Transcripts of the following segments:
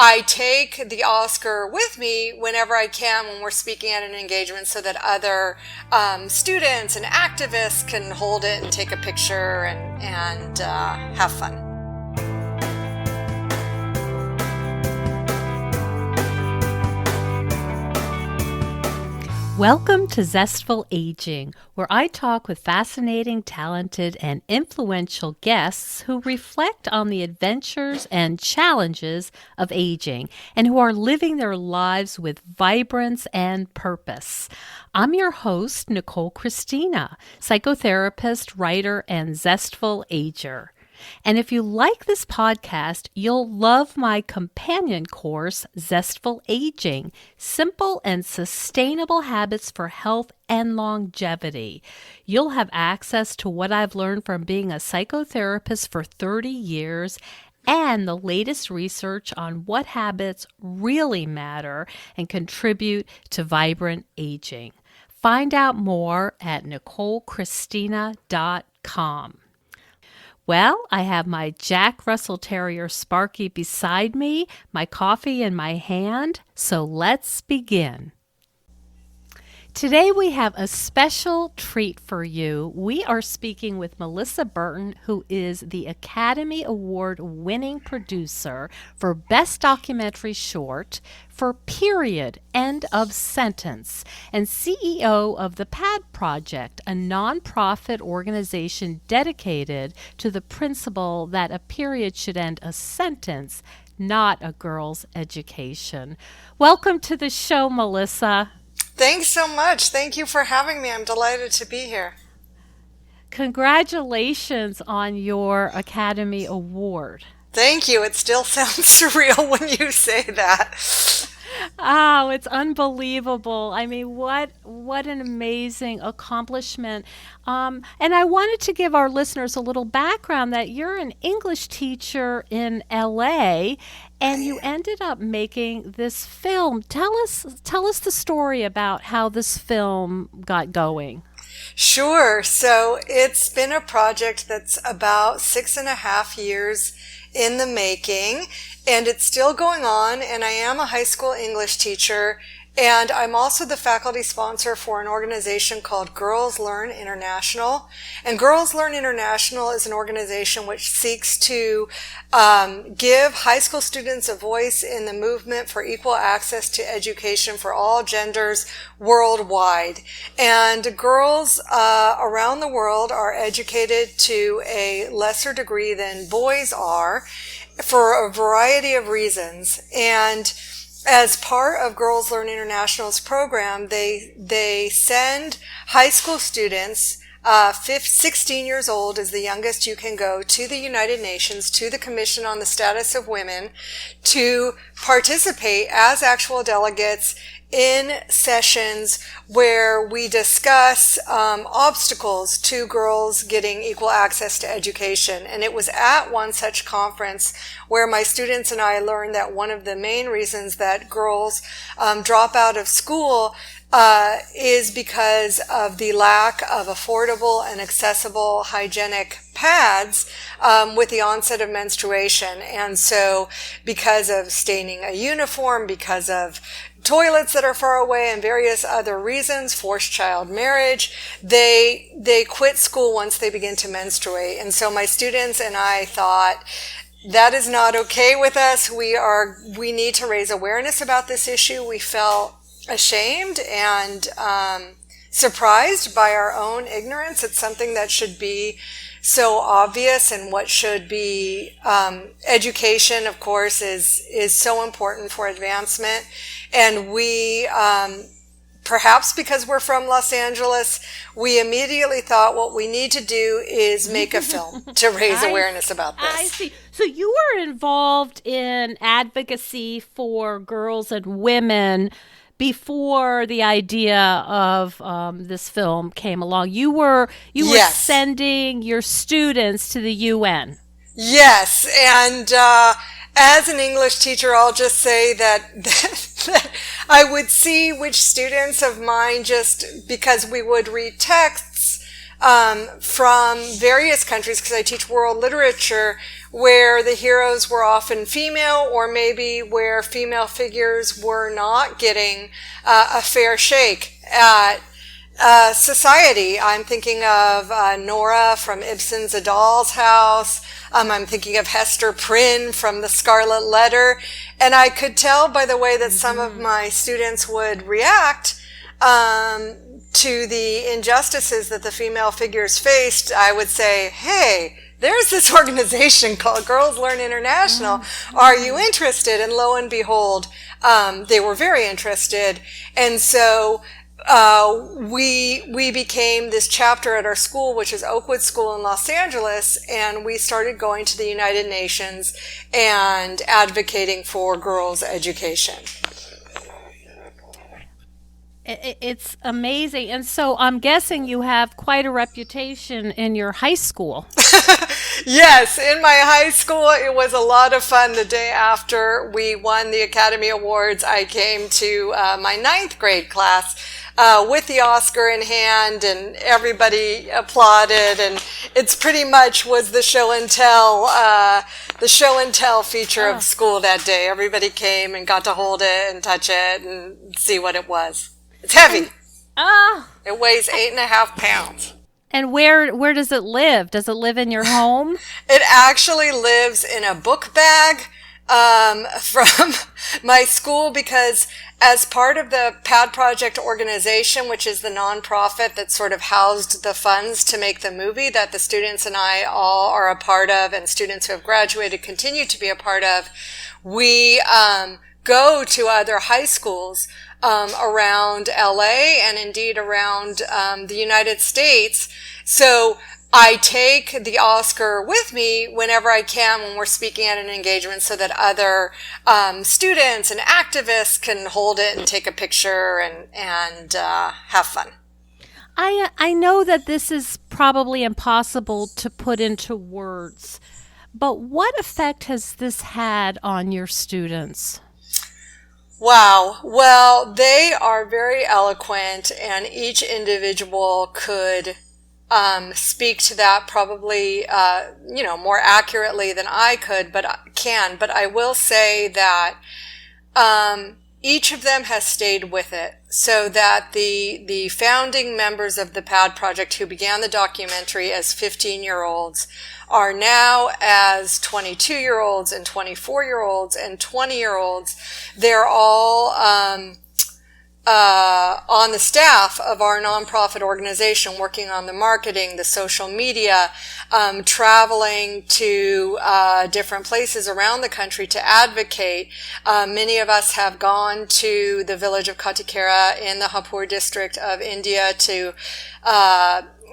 I take the Oscar with me whenever I can when we're speaking at an engagement so that other students and activists can hold it and take a picture and have fun. Welcome to Zestful Aging, where I talk with fascinating, talented, and influential guests who reflect on the adventures and challenges of aging and who are living their lives with vibrance and purpose. I'm your host, Nicole Christina, psychotherapist, writer, and zestful ager. And if you like this podcast, you'll love my companion course, Zestful Aging, Simple and Sustainable Habits for Health and Longevity. You'll have access to what I've learned from being a psychotherapist for 30 years and the latest research on what habits really matter and contribute to vibrant aging. Find out more at NicoleChristina.com. Well, I have my Jack Russell Terrier Sparky beside me, my coffee in my hand, so let's begin. Today we have a special treat for you. We are speaking with Melissa Berton, who is the Academy Award-winning producer for Best Documentary Short for Period, End of Sentence, and CEO of the PAD Project, a nonprofit organization dedicated to the principle that a period should end a sentence, not a girl's education. Welcome to the show, Melissa. Thanks so much. Thank you for having me. I'm delighted to be here. Congratulations on your Academy Award. Thank you. It still sounds surreal when you say that. Oh, it's unbelievable. I mean, what an amazing accomplishment. And I wanted to give our listeners a little background that you're an English teacher in LA and you ended up making this film. Tell us the story about how this film got going. Sure. So it's been a project that's about 6.5 years in the making, and it's still going on, and I am a high school English teacher, and I'm also the faculty sponsor for an organization called Girls Learn International. And Girls Learn International is an organization which seeks to give high school students a voice in the movement for equal access to education for all genders worldwide. And girls around the world are educated to a lesser degree than boys are for a variety of reasons. And as part of Girls Learn International's program, they send high school students, 16 years old is the youngest you can go, to the United Nations, to the Commission on the Status of Women, to participate as actual delegates in sessions where we discuss obstacles to girls getting equal access to education. And it was at one such conference where my students and I learned that one of the main reasons that girls drop out of school is because of the lack of affordable and accessible hygienic pads with the onset of menstruation. And so because of staining a uniform, because of toilets that are far away, and various other reasons, forced child marriage, they quit school once they begin to menstruate. And so my students and I thought, that is not okay with us. We need to raise awareness about this issue. We felt ashamed and surprised by our own ignorance. It's something that should be so obvious, and what should be education, of course, is so important for advancement. And we, perhaps because we're from Los Angeles, we immediately thought what we need to do is make a film to raise awareness about this. I see. So you were involved in advocacy for girls and women before the idea of this film came along. You were Yes. sending your students to the UN. Yes, and as an English teacher, I'll just say that I would see which students of mine, just because we would read texts from various countries, because I teach world literature, where the heroes were often female, or maybe where female figures were not getting a fair shake at society. I'm thinking of Nora from Ibsen's A Doll's House. I'm thinking of Hester Prynne from The Scarlet Letter. And I could tell by the way that some of my students would react to the injustices that the female figures faced. I would say, hey, there's this organization called Girls Learn International. Are you interested? And lo and behold, they were very interested. And so we became this chapter at our school, which is Oakwood School in Los Angeles, and we started going to the United Nations and advocating for girls' education. It's amazing. And so I'm guessing you have quite a reputation in your high school. Yes, in my high school, it was a lot of fun. The day after we won the Academy Awards, I came to my 9th grade class with the Oscar in hand, and everybody applauded, and it's pretty much was the show and tell feature of school that day. Everybody came and got to hold it and touch it and see what it was. It's heavy. It weighs 8.5 pounds. And where does it live? Does it live in your home? It actually lives in a book bag from my school, because as part of the PAD Project organization, which is the nonprofit that sort of housed the funds to make the movie that the students and I all are a part of, and students who have graduated continue to be a part of, we go to other high schools around LA and indeed around the United States. So I take the Oscar with me whenever I can when we're speaking at an engagement, so that other students and activists can hold it and take a picture and have fun. I know that this is probably impossible to put into words, but what effect has this had on your students? Wow. Well, they are very eloquent, and each individual could speak to that probably, more accurately than I could, but I will say that each of them has stayed with it, so that the founding members of the PAD Project, who began the documentary as 15-year-olds, are now as 22-year-olds and 24-year-olds and 20-year-olds. They're all on the staff of our nonprofit organization, working on the marketing, the social media, traveling to different places around the country to advocate. Many of us have gone to the village of Katikera in the Hapur district of India to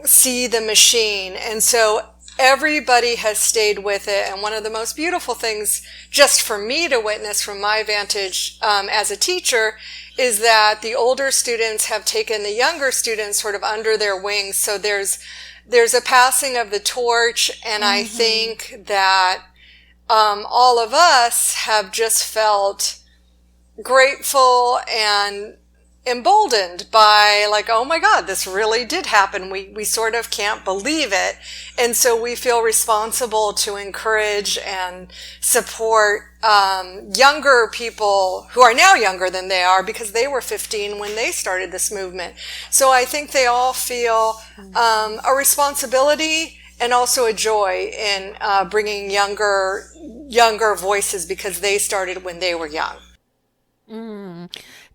see the machine. And so everybody has stayed with it. And one of the most beautiful things, just for me to witness from my vantage as a teacher, is that the older students have taken the younger students sort of under their wings. So there's a passing of the torch, and I think that all of us have just felt grateful and emboldened by, like, oh my God, this really did happen. We sort of can't believe it. And so we feel responsible to encourage and support younger people who are now younger than they are, because they were 15 when they started this movement. So I think they all feel a responsibility and also a joy in bringing younger voices, because they started when they were young.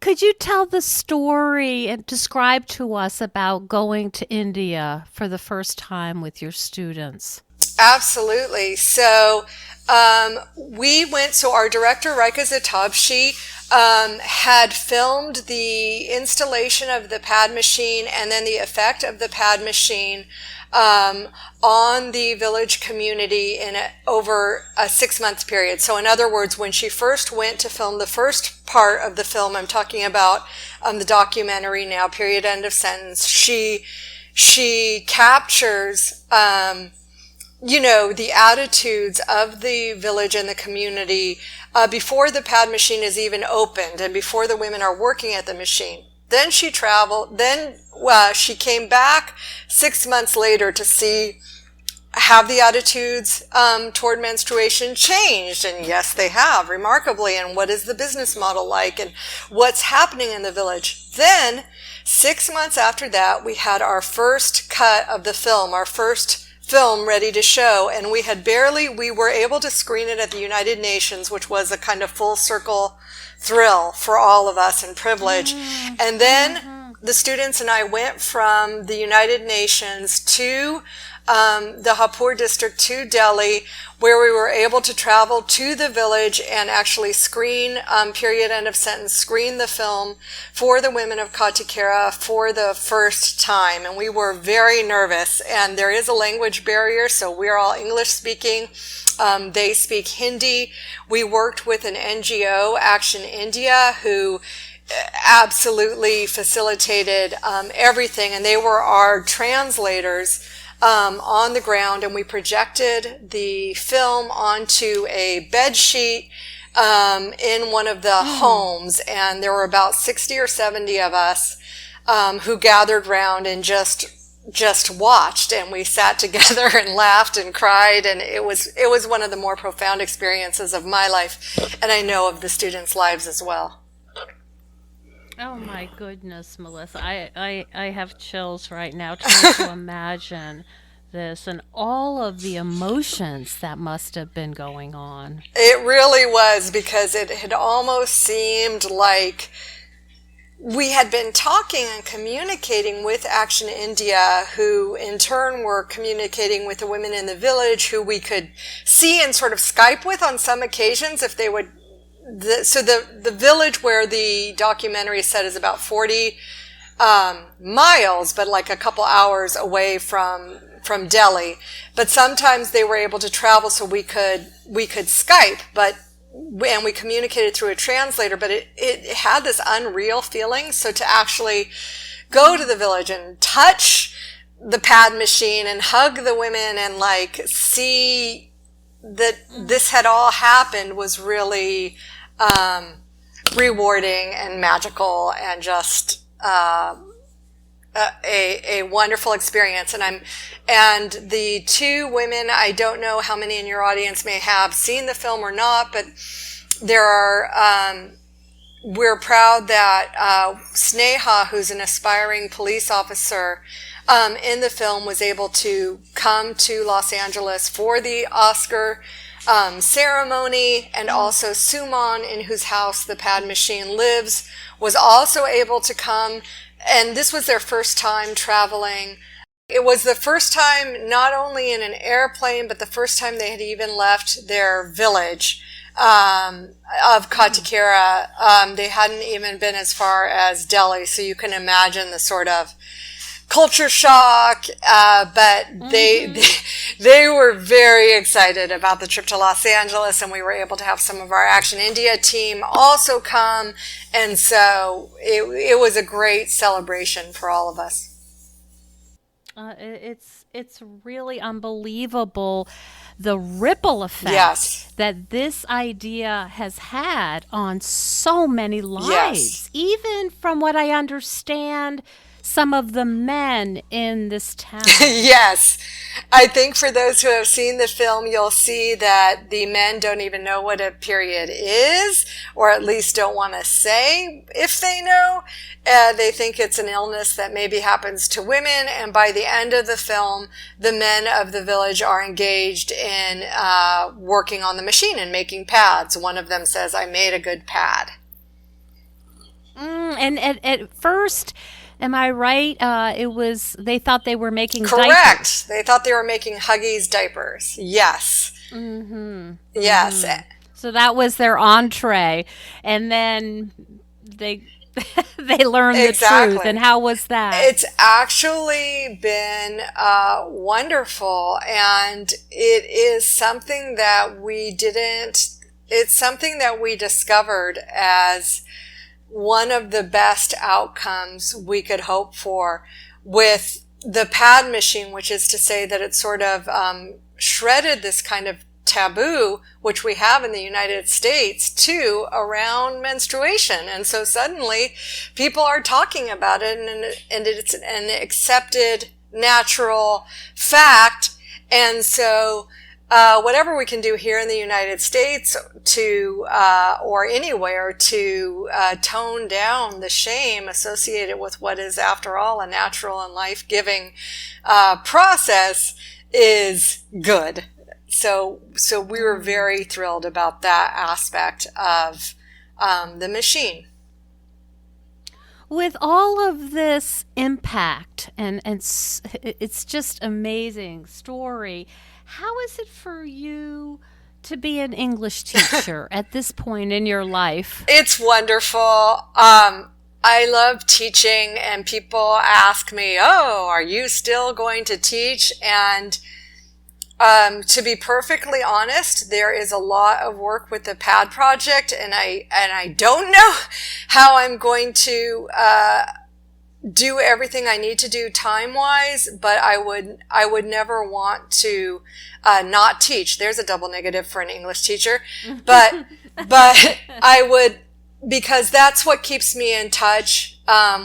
Could you tell the story and describe to us about going to India for the first time with your students? Absolutely. So our director, Raika Zatabshi, had filmed the installation of the pad machine and then the effect of the pad machine on the village community over a 6-month period. So in other words, when she first went to film the first part of the film, I'm talking about the documentary now, period, end of sentence, she captures the attitudes of the village and the community before the pad machine is even opened and before the women are working at the machine. Then she traveled. Then she came back 6 months later to see have the attitudes toward menstruation changed? And yes, they have, remarkably. And what is the business model like? And what's happening in the village? Then, 6 months after that, we had our first cut of the film, our first film ready to show. And we were able to screen it at the United Nations, which was a kind of full circle thrill for all of us and privilege. And then the students and I went from the United Nations to the Hapur district to Delhi, where we were able to travel to the village and actually screen, period, end of sentence, screen the film for the women of Katikera for the first time. And we were very nervous. And there is a language barrier, so we're all English speaking. They speak Hindi. We worked with an NGO, Action India, who absolutely facilitated everything. And they were our translators on the ground, and we projected the film onto a bed sheet in one of the homes, and there were about 60 or 70 of us who gathered round and just watched, and we sat together and laughed and cried, and it was one of the more profound experiences of my life, and I know of the students' lives as well. Oh my goodness, Melissa. I have chills right now trying to imagine this and all of the emotions that must have been going on. It really was, because it had almost seemed like we had been talking and communicating with Action India, who in turn were communicating with the women in the village, who we could see and sort of Skype with on some occasions if they would. So the village where the documentary is set is about 40 miles, but like a couple hours away from Delhi. But sometimes they were able to travel, so we could Skype, and we communicated through a translator. But it had this unreal feeling. So to actually go to the village and touch the pad machine and hug the women and like see that this had all happened was really rewarding and magical, and just a wonderful experience. And the two women, I don't know how many in your audience may have seen the film or not, but we're proud that Sneha, who's an aspiring police officer in the film, was able to come to Los Angeles for the Oscar ceremony, and also Suman, in whose house the pad machine lives, was also able to come, and this was their first time traveling. It was the first time not only in an airplane, but the first time they had even left their village of Katikera. They hadn't even been as far as Delhi, so you can imagine the sort of culture shock, but they were very excited about the trip to Los Angeles, and we were able to have some of our Action India team also come, and so it was a great celebration for all of us. It's really unbelievable the ripple effect Yes. that this idea has had on so many lives. Yes. Even from what I understand, some of the men in this town. Yes. I think for those who have seen the film, you'll see that the men don't even know what a period is, or at least don't want to say if they know. They think it's an illness that maybe happens to women. And by the end of the film, the men of the village are engaged in working on the machine and making pads. One of them says, "I made a good pad." And at first, am I right? They thought they were making Correct. diapers. They thought they were making Huggies diapers. Yes. Mm-hmm. Yes. Mm-hmm. So that was their entree, and then they they learned Exactly. the truth. And how was that? It's actually been wonderful, and it is something that it's something that we discovered as one of the best outcomes we could hope for with the pad machine, which is to say that it sort of shredded this kind of taboo, which we have in the United States too, around menstruation. And so suddenly people are talking about it, and it's an accepted natural fact. And so whatever we can do here in the United States to, or anywhere to tone down the shame associated with what is, after all, a natural and life-giving process is good. So we were very thrilled about that aspect of the machine. With all of this impact, and it's just amazing story, how is it for you to be an English teacher at this point in your life? It's wonderful. I love teaching, and people ask me, "Oh, are you still going to teach?" And to be perfectly honest, there is a lot of work with the PAD project, and I don't know how I'm going to do everything I need to do time-wise, but I would never want to not teach. There's a double negative for an English teacher, but I would, because that's what keeps me in touch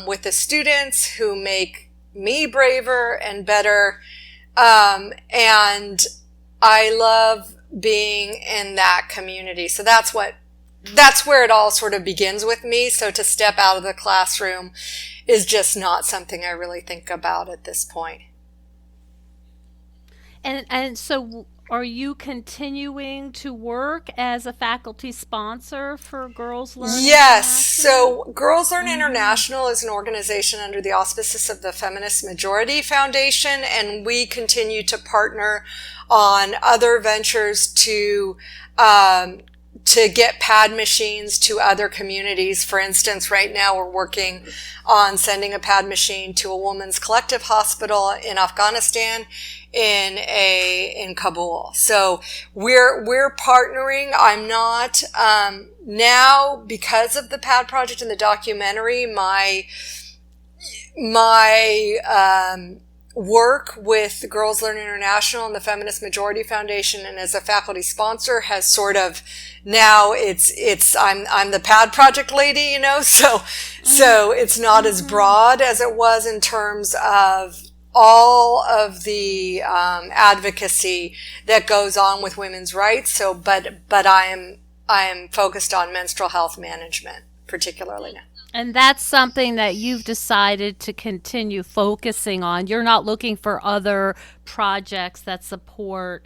with the students who make me braver and better. And I love being in that community. So that's where it all sort of begins with me. So to step out of the classroom is just not something I really think about at this point. And so are you continuing to work as a faculty sponsor for Girls Learn Yes. International? So Girls Learn International is an organization under the auspices of the Feminist Majority Foundation, and we continue to partner on other ventures to get pad machines to other communities. For instance, right now we're working on sending a pad machine to a women's collective hospital in Afghanistan, in Kabul. So we're partnering. I'm not now, because of the PAD project and the documentary, my work with Girls Learn International and the Feminist Majority Foundation, and as a faculty sponsor, has sort of, now I'm the PAD project lady, so it's not as broad as it was in terms of all of the advocacy that goes on with women's rights. So, but I am focused on menstrual health management particularly now. And that's something that you've decided to continue focusing on. You're not looking for other projects that support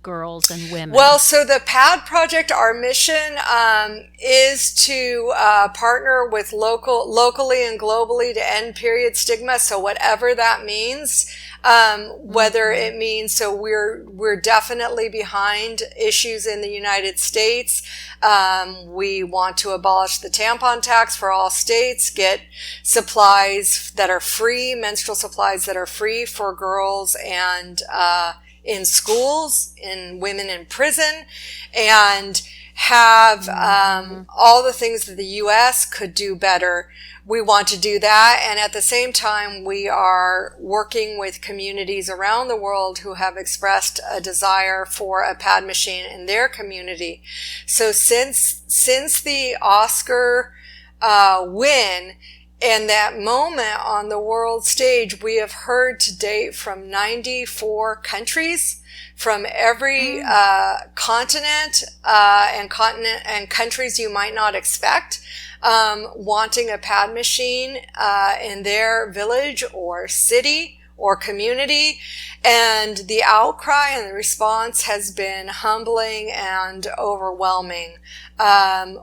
girls and women. Well, so the PAD project, our mission is to partner with locally and globally to end period stigma. So whatever that means, whether it means, so we're definitely behind issues in the United States. We want to abolish the tampon tax for all states, get supplies that are free, menstrual supplies that are free for girls and in schools, in women in prison, and have all the things that the U.S. could do better. We want to do that, and at the same time, we are working with communities around the world who have expressed a desire for a pad machine in their community. So since the Oscar win, and that moment on the world stage, we have heard to date from 94 countries, from every continent and countries you might not expect, wanting a pad machine in their village or city or community. And the outcry and the response has been humbling and overwhelming.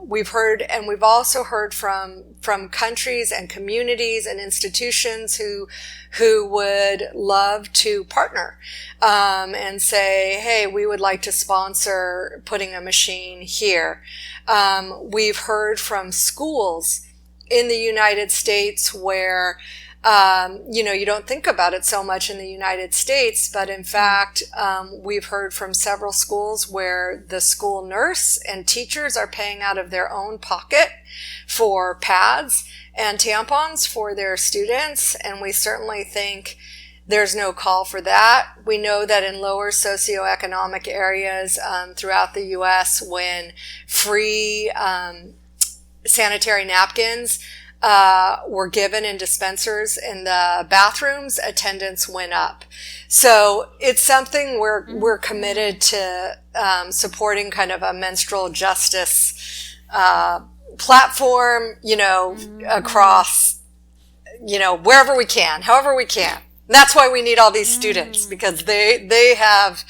We've heard, and we've also heard from countries and communities and institutions who would love to partner, and say, hey, we would like to sponsor putting a machine here. We've heard from schools in the United States where, you don't think about it so much in the United States, but in fact, we've heard from several schools where the school nurse and teachers are paying out of their own pocket for pads and tampons for their students, and we certainly think there's no call for that. We know that in lower socioeconomic areas throughout the U.S., when free sanitary napkins were given in dispensers in the bathrooms, attendance went up. So it's something we're committed to supporting, kind of a menstrual justice platform, across, wherever we can, however we can. And that's why we need all these students, because they have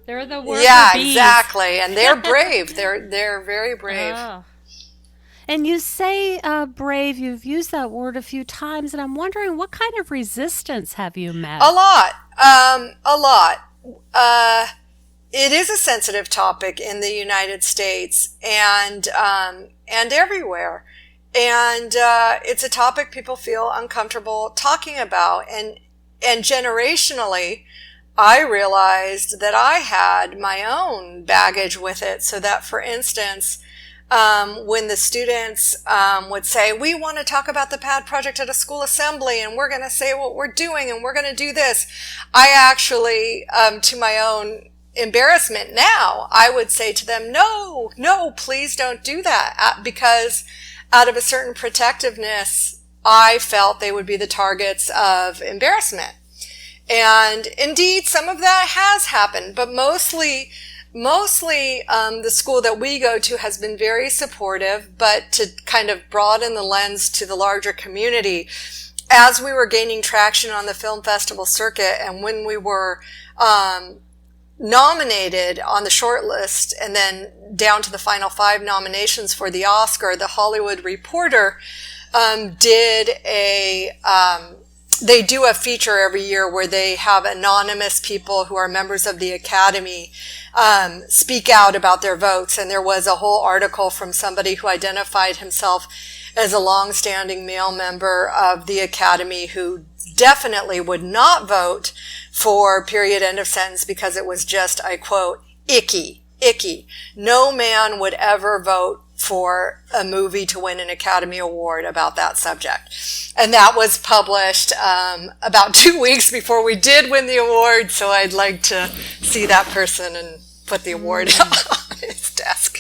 they're the worker bees. Exactly, and they're brave. They're very brave. Oh. And you say brave, you've used that word a few times, and I'm wondering, what kind of resistance have you met? A lot. A lot. It is a sensitive topic in the United States and everywhere. And it's a topic people feel uncomfortable talking about. And generationally, I realized that I had my own baggage with it. So that, for instance, when the students would say, we want to talk about the PAD project at a school assembly, and we're going to say what we're doing, and we're going to do this, I actually, to my own embarrassment now, I would say to them, no, please don't do that, because out of a certain protectiveness, I felt they would be the targets of embarrassment. And indeed, some of that has happened, but mostly the school that we go to has been very supportive. But to kind of broaden the lens to the larger community, as we were gaining traction on the film festival circuit, and when we were nominated on the short list and then down to the final 5 nominations for the Oscar, the Hollywood Reporter they do a feature every year where they have anonymous people who are members of the Academy speak out about their votes. And there was a whole article from somebody who identified himself as a long-standing male member of the Academy who definitely would not vote for period, end of sentence, because it was just, I quote, icky. No man would ever vote for a movie to win an Academy Award about that subject. And that was published about 2 weeks before we did win the award, so I'd like to see that person and put the award on his desk.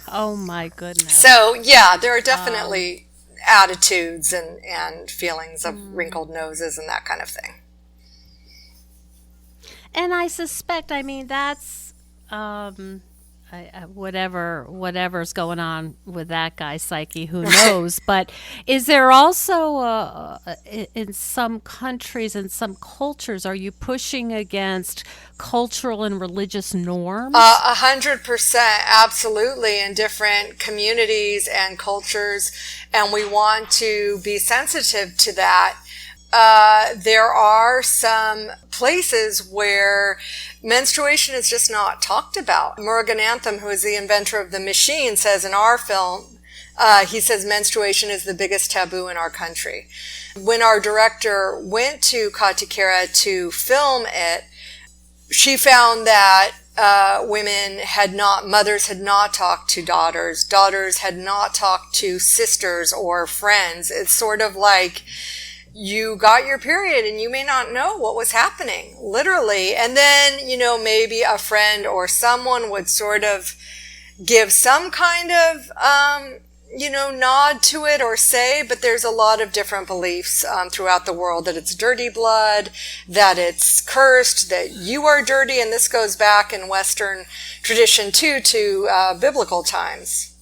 Oh my goodness. So yeah, there are definitely attitudes and feelings of wrinkled noses and that kind of thing. And I suspect, that's whatever's going on with that guy's psyche, who knows? But is there also, in some countries and some cultures, are you pushing against cultural and religious norms? 100%, absolutely, in different communities and cultures, and we want to be sensitive to that. There are some places where menstruation is just not talked about. Murugan Anthem, who is the inventor of the machine, says in our film, he says menstruation is the biggest taboo in our country. When our director went to Katikera to film it, she found that mothers had not talked to daughters had not talked to sisters or friends. It's sort of like, you got your period and you may not know what was happening, literally. And then, maybe a friend or someone would sort of give some kind of, nod to it or say, but there's a lot of different beliefs throughout the world that it's dirty blood, that it's cursed, that you are dirty. And this goes back in Western tradition too, to biblical times.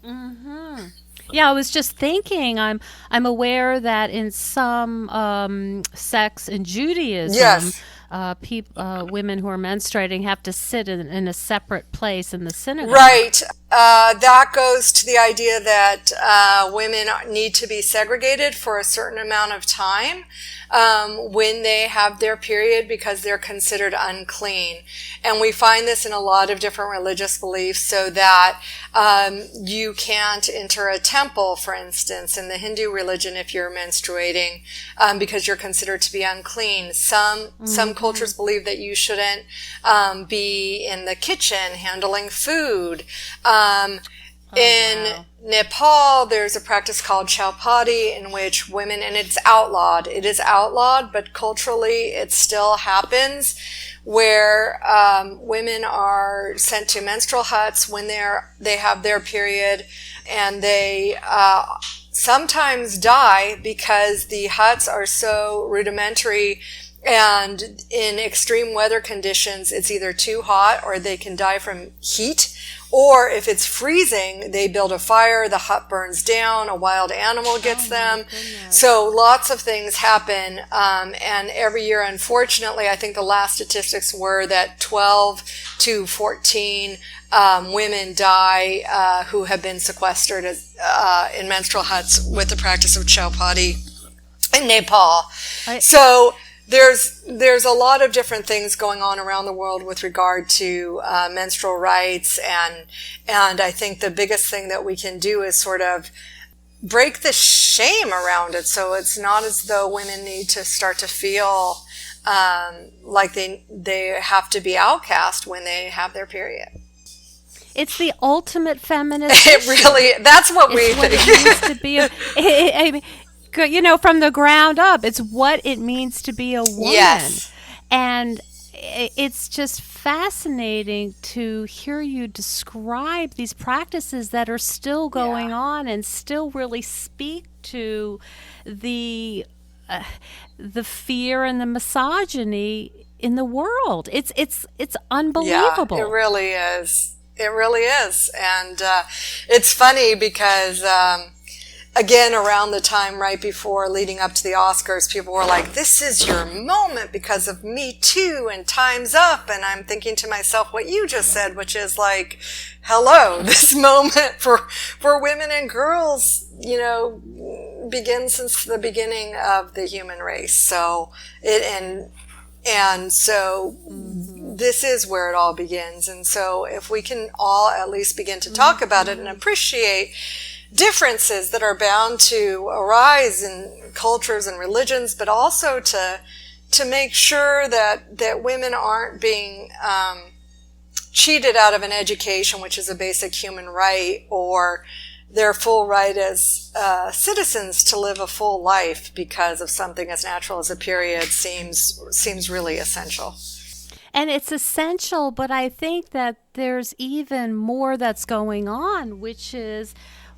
Mm-hmm. Yeah, I was just thinking, I'm aware that in some sects in Judaism, yes, women who are menstruating have to sit in a separate place in the synagogue. Right. That goes to the idea that women need to be segregated for a certain amount of time when they have their period, because they're considered unclean. And we find this in a lot of different religious beliefs, so that you can't enter a temple, for instance, in the Hindu religion if you're menstruating, because you're considered to be unclean. Some cultures believe that you shouldn't be in the kitchen handling food. In Nepal, there's a practice called Chaupati, in which women, and it's outlawed. It is outlawed, but culturally it still happens, where women are sent to menstrual huts when they have their period, and they sometimes die because the huts are so rudimentary, and in extreme weather conditions it's either too hot or they can die from heat. Or if it's freezing, they build a fire, the hut burns down, a wild animal gets them. So lots of things happen. And every year, unfortunately, I think the last statistics were that 12 to 14 women die who have been sequestered in menstrual huts with the practice of chowpatty in Nepal. So there's a lot of different things going on around the world with regard to menstrual rights, and I think the biggest thing that we can do is sort of break the shame around it, so it's not as though women need to start to feel like they have to be outcast when they have their period. It's the ultimate feminist It really, that's what we think. It needs to be. I mean, from the ground up, it's what it means to be a woman. Yes. And it's just fascinating to hear you describe these practices that are still going on and still really speak to the fear and the misogyny in the world. It's unbelievable. Yeah, it really is. It really is. And it's funny because again, around the time right before leading up to the Oscars, people were like, this is your moment because of Me Too and Time's Up. And I'm thinking to myself what you just said, which is like, hello, this moment for women and girls, begins since the beginning of the human race. So so this is where it all begins. And so if we can all at least begin to talk about it and appreciate differences that are bound to arise in cultures and religions, but also to make sure that women aren't being cheated out of an education, which is a basic human right, or their full right as citizens to live a full life because of something as natural as a period seems really essential. And it's essential, but I think that there's even more that's going on, which is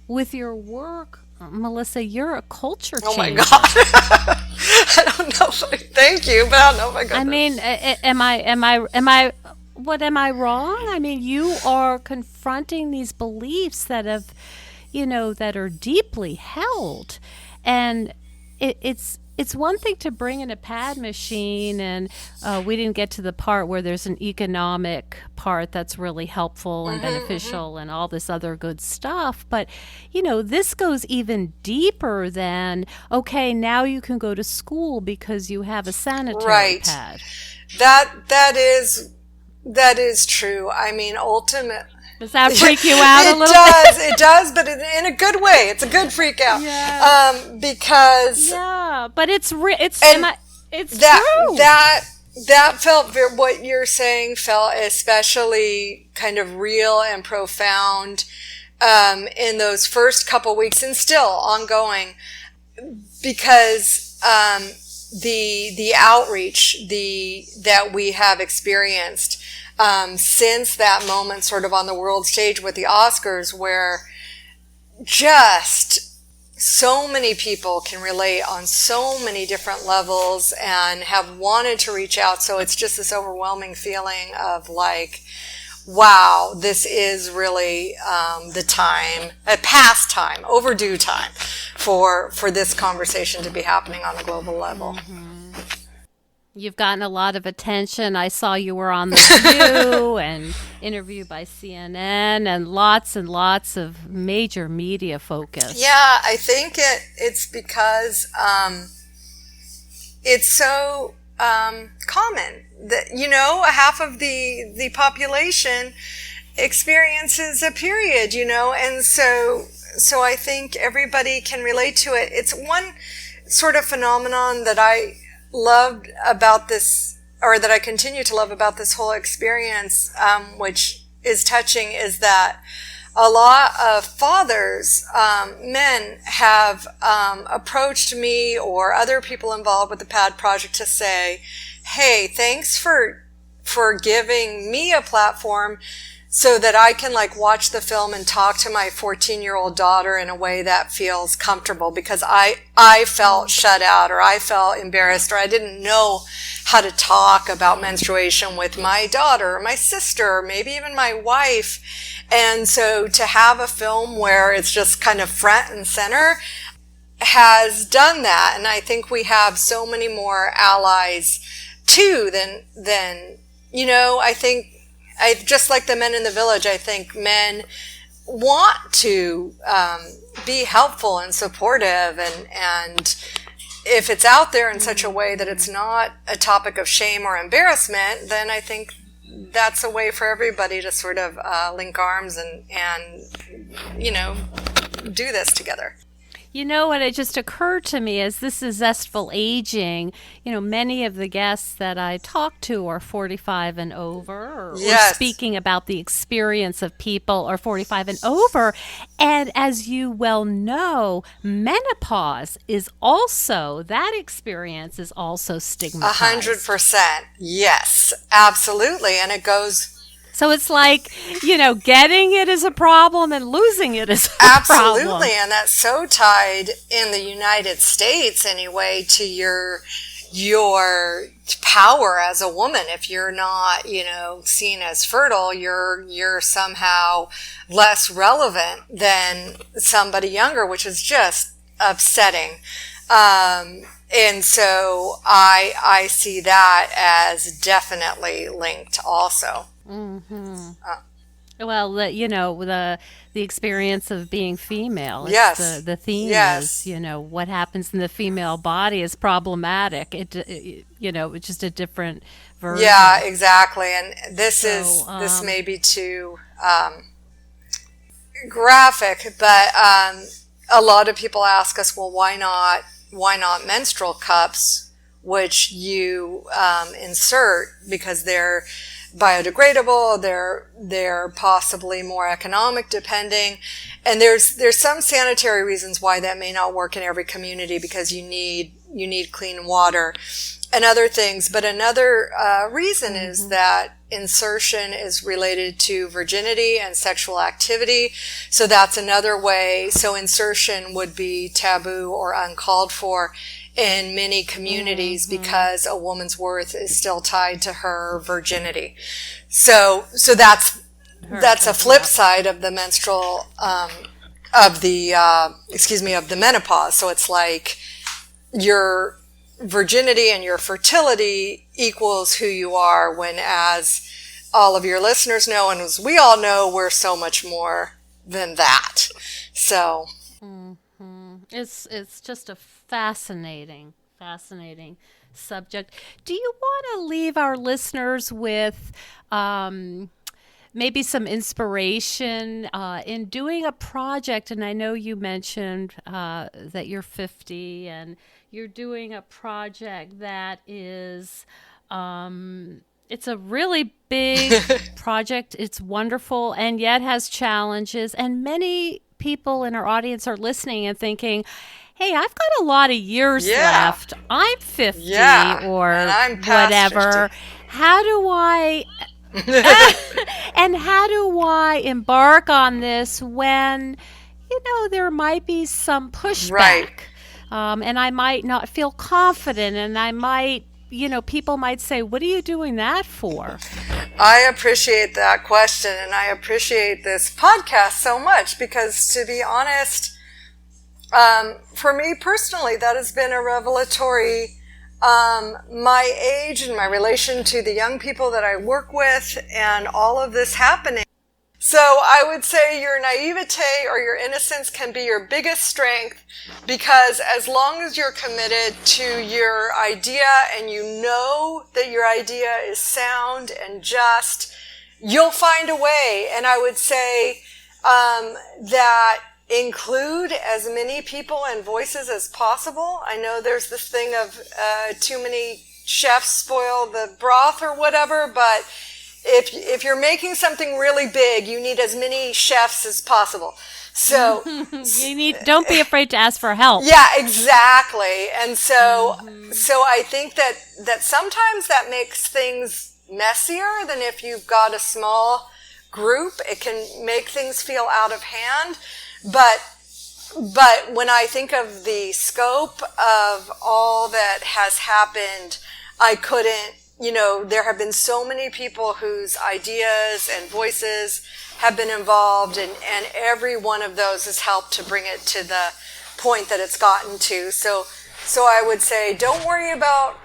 with your work, Melissa, you're a culture changer. Oh my God. I don't know thank you, but I don't know if I got I mean, am I wrong? I mean, you are confronting these beliefs that have, that are deeply held. And it's one thing to bring in a pad machine, and we didn't get to the part where there's an economic part that's really helpful and beneficial and all this other good stuff. But, this goes even deeper than, okay, now you can go to school because you have a sanitary pad. That is true. I mean, ultimately, does that freak you out a little It does, but in a good way. It's a good freak out. Yeah. Because but it's true. That felt what you're saying felt especially kind of real and profound in those first couple weeks, and still ongoing, because the outreach that we have experienced since that moment sort of on the world stage with the Oscars, where just so many people can relate on so many different levels and have wanted to reach out. So it's just this overwhelming feeling of like, wow, this is really the time, past time, overdue time for this conversation to be happening on the global level. Mm-hmm. You've gotten a lot of attention. I saw you were on The View and interviewed by CNN and lots of major media focus. Yeah, I think it's because it's so common that, half of the population experiences a period, and so I think everybody can relate to it. It's one sort of phenomenon that I loved about this, or that I continue to love about this whole experience, which is touching, is that a lot of fathers, men, have approached me or other people involved with the PAD project to say, hey, thanks for for giving me a platform so that I can like watch the film and talk to my 14-year-old daughter in a way that feels comfortable, because I felt shut out, or I felt embarrassed, or I didn't know how to talk about menstruation with my daughter or my sister, or maybe even my wife. And so to have a film where it's just kind of front and center has done that. And I think we have so many more allies too than I think just like the Men in the Village, I think men want to be helpful and supportive, and if it's out there in such a way that it's not a topic of shame or embarrassment, then I think that's a way for everybody to sort of link arms and do this together. You know what, it just occurred to me as this is Zestful Aging, many of the guests that I talk to are 45 and over, or speaking about the experience of people are 45 and over. And as you well know, menopause is also, that experience is also stigmatized. 100%. Yes, absolutely. And it goes... So it's like, getting it is a problem and losing it is a Absolutely. problem. And that's so tied in the United States anyway to your power as a woman. If you're not, seen as fertile, you're somehow less relevant than somebody younger, which is just upsetting. And so I see that as definitely linked also. Mm-hmm. Well, the experience of being female. Yes. The theme is, what happens in the female body is problematic. It's just a different version. Yeah, exactly. And this may be too graphic, but a lot of people ask us, well, why not menstrual cups, which you insert because they're biodegradable, they're possibly more economic depending, and there's some sanitary reasons why that may not work in every community, because you need clean water and other things. But another reason is that insertion is related to virginity and sexual activity, so that's another way. So insertion would be taboo or uncalled for in many communities because a woman's worth is still tied to her virginity. So that's a flip side of the menstrual of the menopause. So it's like your virginity and your fertility equals who you are, when, as all of your listeners know, and as we all know, we're so much more than that. So it's just a fascinating subject. Do you want to leave our listeners with maybe some inspiration in doing a project? And I know you mentioned that you're 50 and you're doing a project that is it's a really big project. It's wonderful and yet has challenges, and many people in our audience are listening and thinking, hey, I've got a lot of years left. I'm 50 or I'm whatever. 50. How do I and how do I embark on this when, there might be some pushback? Right. And I might not feel confident, and I might, people might say, what are you doing that for? I appreciate that question, and I appreciate this podcast so much, because, to be honest, for me personally, that has been a revelatory, my age and my relation to the young people that I work with and all of this happening. So I would say your naivete or your innocence can be your biggest strength, because as long as you're committed to your idea and you know that your idea is sound and just, you'll find a way. And I would say that include as many people and voices as possible. I know there's this thing of too many chefs spoil the broth or whatever, but if you're making something really big, you need as many chefs as possible. So don't be afraid to ask for help. Yeah, exactly. And so I think that sometimes that makes things messier than if you've got a small group. It can make things feel out of hand. But when I think of the scope of all that has happened, I couldn't, there have been so many people whose ideas and voices have been involved, and every one of those has helped to bring it to the point that it's gotten to. So I would say, don't worry about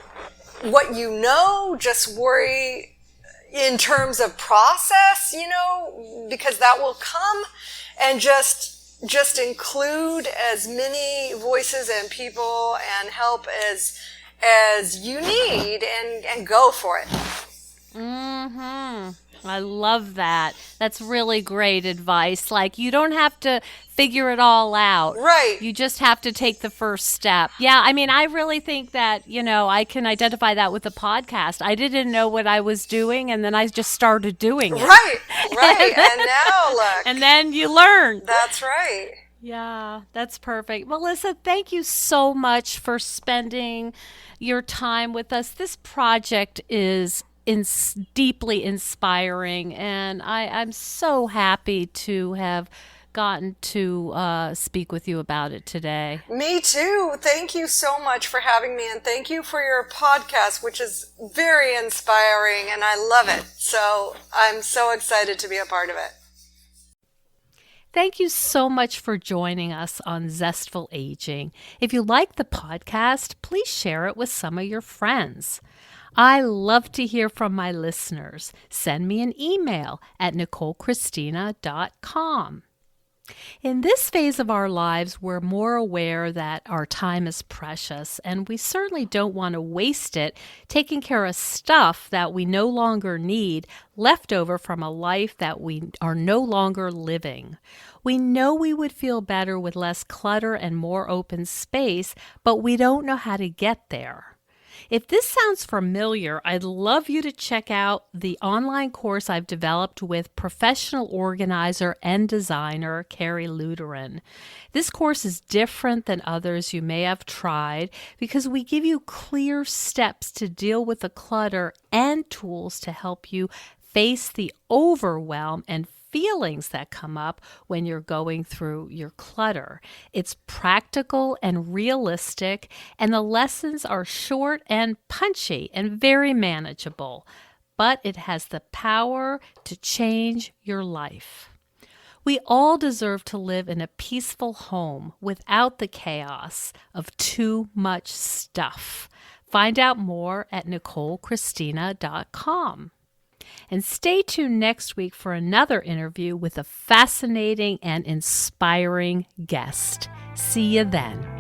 what you know, just worry in terms of process, because that will come, and just include as many voices and people and help as you need, and go for it. Mm-hmm. I love that. That's really great advice. Like, you don't have to figure it all out. Right. You just have to take the first step. Yeah, I mean, I really think that, I can identify that with the podcast. I didn't know what I was doing, and then I just started doing it. Right. And now look. And then you learn. That's right. Yeah, that's perfect. Melissa, thank you so much for spending your time with us. This project is deeply inspiring, and I'm so happy to have gotten to speak with you about it today. Me too. Thank you so much for having me, and thank you for your podcast, which is very inspiring, and I love it. So I'm so excited to be a part of it. Thank you so much for joining us on Zestful Aging. If you like the podcast, please share it with some of your friends. I love to hear from my listeners. Send me an email at NicoleChristina.com. In this phase of our lives, we're more aware that our time is precious, and we certainly don't want to waste it taking care of stuff that we no longer need, left over from a life that we are no longer living. We know we would feel better with less clutter and more open space, but we don't know how to get there. If this sounds familiar, I'd love you to check out the online course I've developed with professional organizer and designer Carrie Luderin. This course is different than others you may have tried because we give you clear steps to deal with the clutter and tools to help you face the overwhelm and feelings that come up when you're going through your clutter. It's practical and realistic, and the lessons are short and punchy and very manageable, but it has the power to change your life. We all deserve to live in a peaceful home without the chaos of too much stuff. Find out more at NicoleChristina.com. And stay tuned next week for another interview with a fascinating and inspiring guest. See you then.